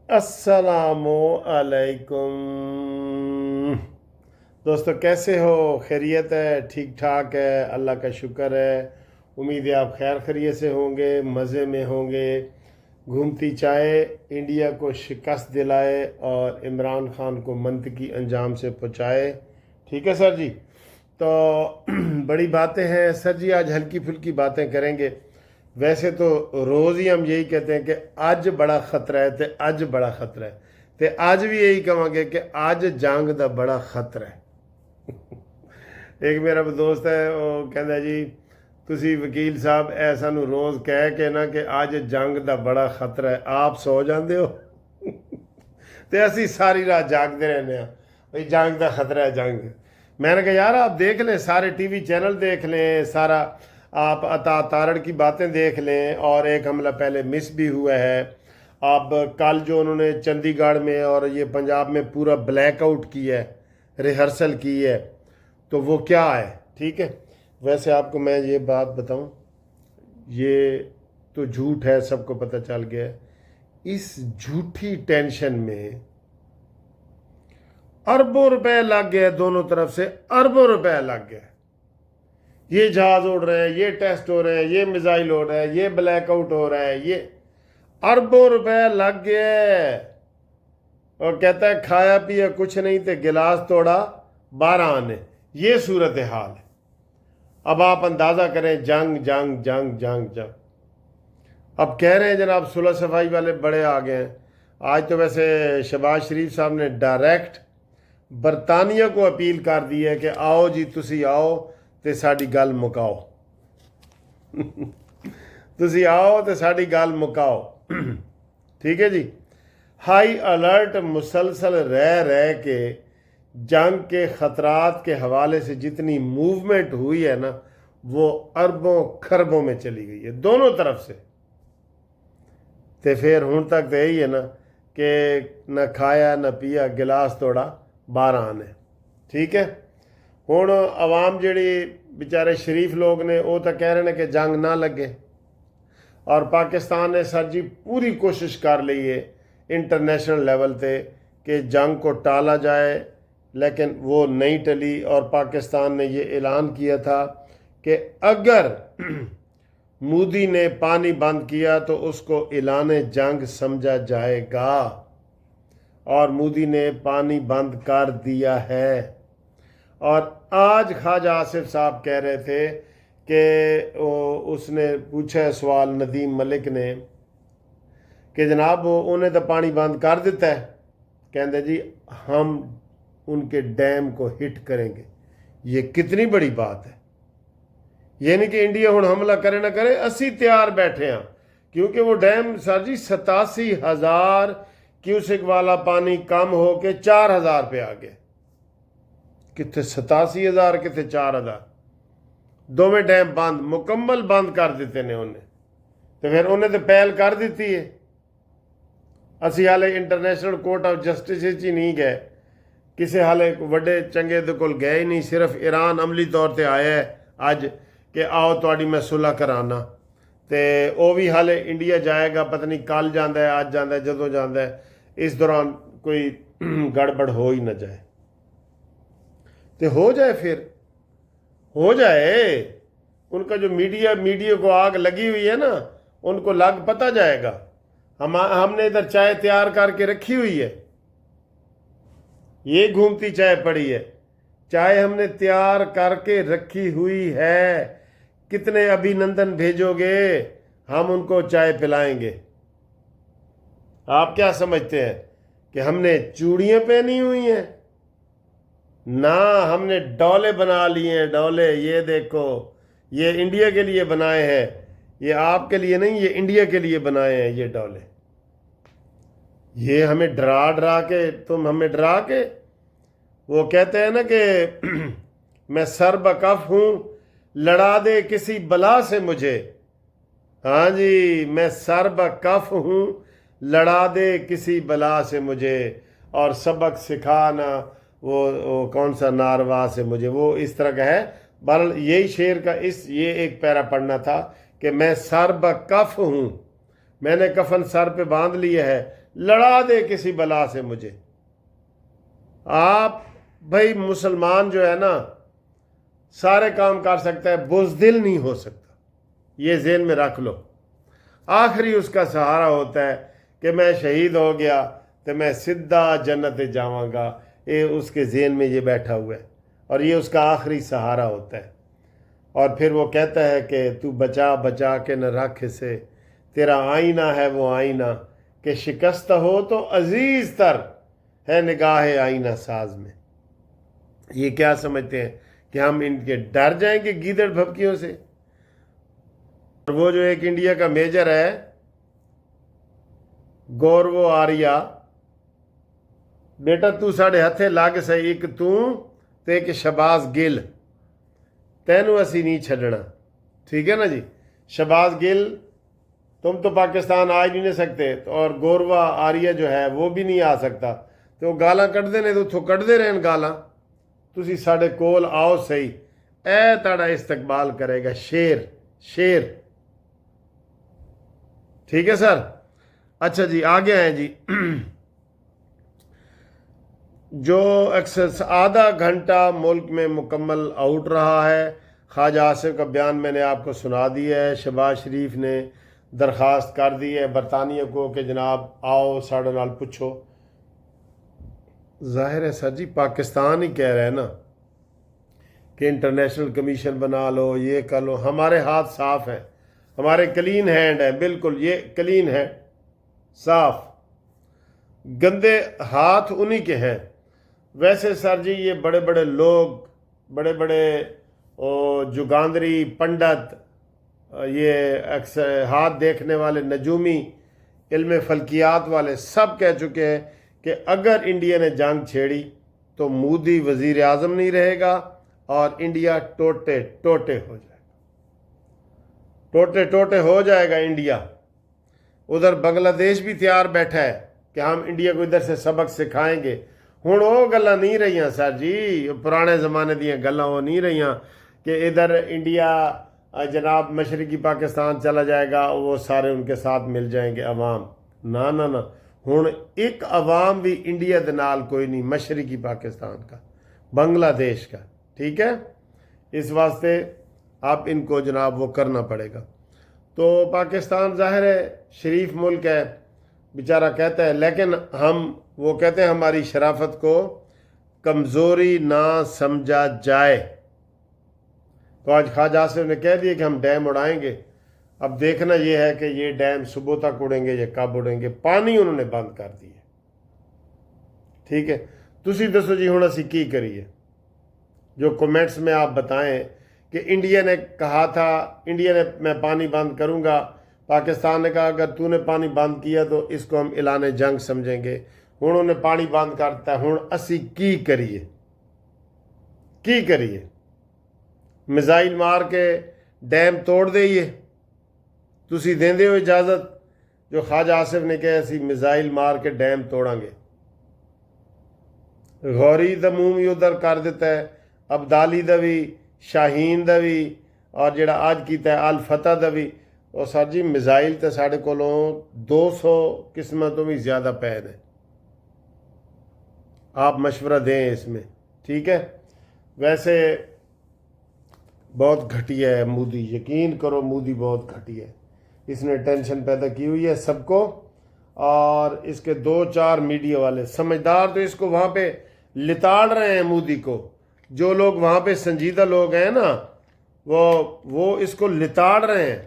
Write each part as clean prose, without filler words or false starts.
अस्सलामु अलैकुम। दोस्तों कैसे हो? खैरियत है? ठीक ठाक है, अल्लाह का शुक्र है। उम्मीद है आप खैर खैरियत से होंगे, मज़े में होंगे। घूमती चाय इंडिया को शिकस्त दिलाए और इमरान खान को मंतकी अंजाम से पहुँचाए। ठीक है सर जी। तो बड़ी बातें हैं सर जी, आज हल्की फुल्की बातें करेंगे। वैसे तो रोज़ ही हम यही कहते हैं कि अज बड़ा खतरा है, तो अज बड़ा खतरा है, तो अज भी यही कहेंगे कि अज जंग का बड़ा खतरा है। एक मेरा दोस्त है, वो कहता जी तुसी वकील साहब ऐ सानू रोज़ कह के ना कि अज जंग का बड़ा खतरा है, आप सो जाते हो। तो असी सारी रात जागते रहने भाई जंग का खतरा है, जंग। मैंने कहा यार आप देख लें, सारे टीवी चैनल देख लें, सारा आप अता तारड़ की बातें देख लें। और एक हमला पहले मिस भी हुआ है। अब कल जो उन्होंने चंडीगढ़ में और ये पंजाब में पूरा ब्लैकआउट किया है, रिहर्सल की है, तो वो क्या है? ठीक है। वैसे आपको मैं ये बात बताऊं, ये तो झूठ है, सबको पता चल गया है। इस झूठी टेंशन में अरबों रुपए लग गए, दोनों तरफ से अरबों रुपए लग गए। ये जहाज उड़ रहे हैं, ये टेस्ट हो रहे हैं, ये मिसाइल हो रहा है, ये ब्लैकआउट हो रहा है, ये अरबों रुपए लग गए। और कहता है खाया पिया कुछ नहीं थे, गिलास तोड़ा 12 आने। ये सूरत हाल है। अब आप अंदाजा करें, जंग जंग जंग जंग जंग। अब कह रहे हैं जनाब सुलह सफाई वाले बड़े आ गए हैं। आज तो वैसे शहबाज शरीफ साहब ने डायरेक्ट बरतानिया को अपील कर दी है कि आओ जी तुसी आओ ते साड़ी गल मुकाओ। तुसी आओ ते साड़ी गल मुकाओ। ठीक है जी। हाई अलर्ट मुसलसल रह रह के जंग के ख़तरात के हवाले से जितनी मूवमेंट हुई है ना, वो अरबों खरबों में चली गई है दोनों तरफ से। तो फिर हूँ तक तो यही है ना कि न खाया न पिया, गिलास तोड़ा 12 आने। ठीक है। हुण आवाम जिहड़ी बेचारे शरीफ लोग ने, वो तो कह रहे हैं कि जंग ना लगे। और पाकिस्तान ने सर जी पूरी कोशिश कर ली है इंटरनेशनल लेवल पे कि जंग को टाला जाए, लेकिन वो नहीं टली। और पाकिस्तान ने ये ऐलान किया था कि अगर मोदी ने पानी बंद किया तो उसको ऐलान जंग समझा जाएगा। और मोदी ने पानी बंद कर दिया है। और आज ख्वाजा आसिफ साहब कह रहे थे कि उसने पूछा सवाल नदीम मलिक ने कि जनाब उन्हें तो पानी बंद कर देता है। कहते जी हम उनके डैम को हिट करेंगे। ये कितनी बड़ी बात है। ये नहीं कि इंडिया हुण हमला करे ना करे, असी तैयार बैठे हैं। क्योंकि वो डैम सर जी 87,000 क्यूसिक वाला पानी कम हो के 4,000 पे आ गया। कितने 87,000 कितने 4,000। दोवें डैम बंद, मुकम्मल बंद कर दिते ने उन्हें। तो फिर उन्हें तो पहल कर दी है। असी हाले इंटरनेशनल कोर्ट ऑफ जस्टिस ही नहीं गए, किसी हाले वड्डे चंगे दे कोल गए ही नहीं। सिर्फ ईरान अमली तौर पर आया है अज कि आओ तुहाडी मैं सुलह कराना। तो वह भी हाले इंडिया जाएगा, पता नहीं कल जाता है, अज जाता है, जदों जाता है। इस दौरान कोई गड़बड़ हो ही ना जाए। तो हो जाए, फिर हो जाए। उनका जो मीडिया को आग लगी हुई है ना, उनको लग पता जाएगा। हमने इधर चाय तैयार करके रखी हुई है, ये घूमती चाय पड़ी है। चाय हमने तैयार करके रखी हुई है। कितने अभिनंदन भेजोगे, हम उनको चाय पिलाएंगे। आप क्या समझते हैं कि हमने चूड़ियां पहनी हुई हैं? ना, हमने डोले बना लिए हैं। डोले, ये देखो, ये इंडिया के लिए बनाए हैं। ये आपके लिए नहीं, ये इंडिया के लिए बनाए हैं ये डोले। ये हमें डरा डरा के, तुम हमें डरा के, वो कहते हैं ना कि मैं सर बकफ हूँ, लड़ा दे किसी बला से मुझे। हाँ जी, मैं सर बकफ हूँ, लड़ा दे किसी बला से मुझे। और सबक सिखाना वो कौन सा नारवा से मुझे। वो इस तरह का है। बहरहाल यही शेर का ये एक पैरा पढ़ना था कि मैं सर बकफ हूँ, मैंने कफन सर पे बांध लिया है, لڑا دے کسی بلا سے مجھے. آپ بھائی مسلمان جو ہے نا سارے کام کر سکتا ہے، بزدل نہیں ہو سکتا، یہ ذہن میں رکھ لو. آخری اس کا سہارا ہوتا ہے کہ میں شہید ہو گیا تو میں سدھا جنت جاواں گا. یہ اس کے ذہن میں یہ بیٹھا ہوا ہے اور یہ اس کا آخری سہارا ہوتا ہے. اور پھر وہ کہتا ہے کہ تو بچا بچا کے نہ رکھ اسے، تیرا آئینہ ہے وہ آئینہ کہ شکست ہو تو عزیز تر ہے نگاہ آئینہ ساز میں. یہ کیا سمجھتے ہیں کہ ہم ان کے ڈر جائیں گے گیدڑ بھبکیوں سے؟ اور وہ جو ایک انڈیا کا میجر ہے گورو آریہ، بیٹا تو ساڑھے ہتھے لگ سے، ایک تو ایک شہباز گل، تینوں اسی نہیں چھڈنا. ٹھیک ہے نا جی. شہباز گل تم تو پاکستان آ ہی نہیں سکتے، اور گوروا آریہ جو ہے وہ بھی نہیں آ سکتا. تو وہ گالاں کٹتے نے تو اتوں کٹتے رہن گالاں. تسی ساڑھے کول آؤ صحیح، اے تاڑا استقبال کرے گا شیر شیر. ٹھیک ہے سر. اچھا جی آگے ہیں جی. جو اکثر آدھا گھنٹہ ملک میں مکمل آؤٹ رہا ہے. خواجہ آصف کا بیان میں نے آپ کو سنا دیا ہے. شہباز شریف نے درخواست کر دی ہے برطانیہ کو کہ جناب آؤ ساڑھے نال پوچھو. ظاہر ہے سر جی پاکستان ہی کہہ رہے ہیں نا کہ انٹرنیشنل کمیشن بنا لو، یہ کر لو. ہمارے ہاتھ صاف ہیں، ہمارے کلین ہینڈ ہیں. بالکل یہ کلین ہے، صاف. گندے ہاتھ انہی کے ہیں. ویسے سر جی یہ بڑے بڑے لوگ، بڑے بڑے جگاندری پنڈت، یہ اکثر ہاتھ دیکھنے والے نجومی، علم فلکیات والے سب کہہ چکے ہیں کہ اگر انڈیا نے جنگ چھیڑی تو مودی وزیر اعظم نہیں رہے گا اور انڈیا ٹوٹے ٹوٹے ہو جائے گا. ٹوٹے ٹوٹے ہو جائے گا انڈیا. ادھر بنگلہ دیش بھی تیار بیٹھا ہے کہ ہم انڈیا کو ادھر سے سبق سکھائیں گے. ہوں وہ گلاں نہیں رہیاں سر جی، پرانے زمانے دیا گلاں وہ نہیں رہیاں کہ ادھر انڈیا جناب مشرقی پاکستان چلا جائے گا، وہ سارے ان کے ساتھ مل جائیں گے عوام. نہ نہ نہ، ہوں ایک عوام بھی انڈیا دے نال کوئی نہیں، مشرقی پاکستان کا، بنگلہ دیش کا. ٹھیک ہے. اس واسطے آپ ان کو جناب وہ کرنا پڑے گا. تو پاکستان ظاہر ہے شریف ملک ہے، بیچارہ کہتا ہے، لیکن وہ کہتے ہیں ہماری شرافت کو کمزوری نہ سمجھا جائے. تو آج خواجہ آصف نے کہہ دیا کہ ہم ڈیم اڑائیں گے. اب دیکھنا یہ ہے کہ یہ ڈیم صبح تک اڑیں گے یا کب اڑیں گے. پانی انہوں نے بند کر دیا. ٹھیک ہے. تسی دسو جی ہوں اسی کی کریے؟ جو کومنٹس میں آپ بتائیں کہ انڈیا نے کہا تھا، انڈیا نے میں پانی بند کروں گا، پاکستان نے کہا اگر تو نے پانی بند کیا تو اس کو ہم اعلان جنگ سمجھیں گے. ہوں انہوں نے پانی بند کرتا ہے. ہوں اسی کی کریے؟ کی کریے؟ میزائل مار کے ڈیم توڑ دئیے؟ تسی دیندے ہو اجازت؟ جو خواجہ آصف نے کہا اسی میزائل مار کے ڈیم توڑاں گے. غوری دا منہ بھی ادھر کر دیتا ہے، عبدالی دا بھی، شاہین دا بھی، اور جڑا آج کیتا ہے الفتح دا بھی. اور سر جی میزائل تے ساڑھے کولوں 200 قسموں تو بھی زیادہ پید ہیں. آپ مشورہ دیں اس میں. ٹھیک ہے. ویسے بہت گھٹیا ہے مودی، یقین کرو مودی بہت گھٹیا ہے. اس نے ٹینشن پیدا کی ہوئی ہے سب کو، اور اس کے 2-4 میڈیا والے سمجھدار تو اس کو وہاں پہ لتاڑ رہے ہیں مودی کو. جو لوگ وہاں پہ سنجیدہ لوگ ہیں نا وہ اس کو لتاڑ رہے ہیں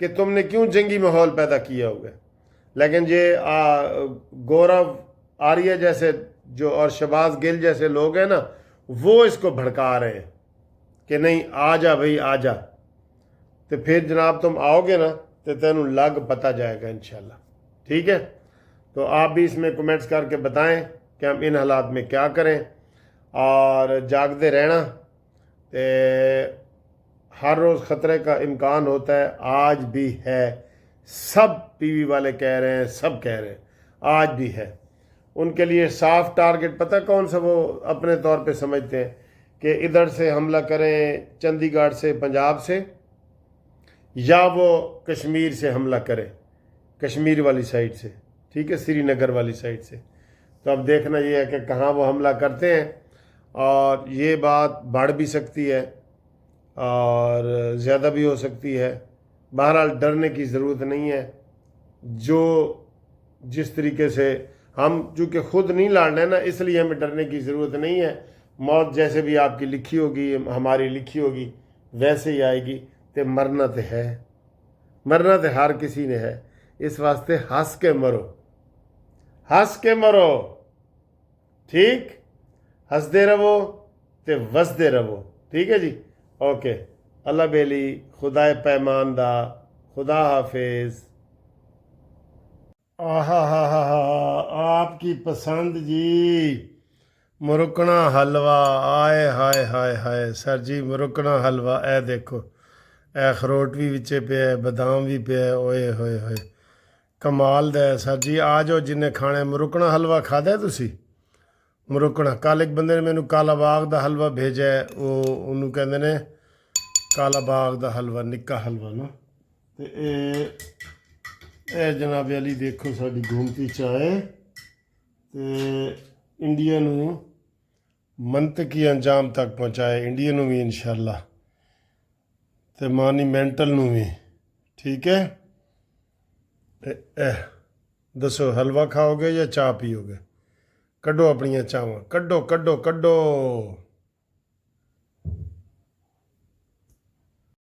کہ تم نے کیوں جنگی ماحول پیدا کیا ہوا ہے. لیکن یہ گورو آریہ جیسے جو اور شہباز گل جیسے لوگ ہیں نا وہ اس کو بھڑکا رہے ہیں کہ نہیں آ جا بھائی آ جا. تو پھر جناب تم آؤ گے نا تو تینوں لگ پتہ جائے گا انشاءاللہ. ٹھیک ہے. تو آپ بھی اس میں کومنٹس کر کے بتائیں کہ ہم ان حالات میں کیا کریں، اور جاگتے رہنا. ہر روز خطرے کا امکان ہوتا ہے، آج بھی ہے. سب ٹی وی والے کہہ رہے ہیں، سب کہہ رہے ہیں آج بھی ہے. ان کے لیے صاف ٹارگٹ پتہ کون سا وہ اپنے طور پہ سمجھتے ہیں کہ ادھر سے حملہ کریں چندی گڑھ سے، پنجاب سے، یا وہ کشمیر سے حملہ کریں، کشمیر والی سائڈ سے. ठीक है, श्रीनगर वाली साइड से। तो अब देखना ये है कि कहाँ वो हमला करते हैं, और ये बात बढ़ भी सकती है और ज़्यादा भी हो सकती है। बहरहाल डरने की ज़रूरत नहीं है। जो जिस तरीके से हम चूँकि ख़ुद नहीं लड़ रहे ना, इसलिए हमें डरने की ज़रूरत नहीं है। मौत जैसे भी आपकी लिखी होगी, हमारी लिखी होगी, वैसे ही आएगी। तो मरना तो है, मरना तो हर किसी ने है। इस वास्ते हंस के मरो, हंस के मरो, ठीक। हंसते रहो तो वसदे रहो, ठीक है जी। ओके, अल्लाह बेली, खुदाए पैमान दा, खुदा हाफिज। आहा हा, आपकी पसंद जी, मुरुकना हलवा। आए हाय हाय हाय सर जी, मुरुकना हलवा। ए देखो, ए अखरोट भी विचे पे है, बादाम भी पे है। ओए होए होए, कमाल दा है सर जी। आ जाओ जिन्हें खाना। मुरुकना हलवा खादा है तुसी? मुरुकना कल एक बंदे ने मैनू काला बाग का हलवा भेजा है, वो उन्होंने कहते ने काला बाग का हलवा, निक्का हलवा ना। तो ये जनाबे अली देखो साड़ी घूमती चाय, तो इंडिया नू मंतकी अंजाम तक पहुँचाए, इंडिया नू भी इंशाअल्लाह, तो मॉन्यूमेंटल नू भी, ठीक है। दसो हलवा खाओगे या चाह पीओगे? कड्डो अपनियां चावां, कड्डो कड्डो कड्डो।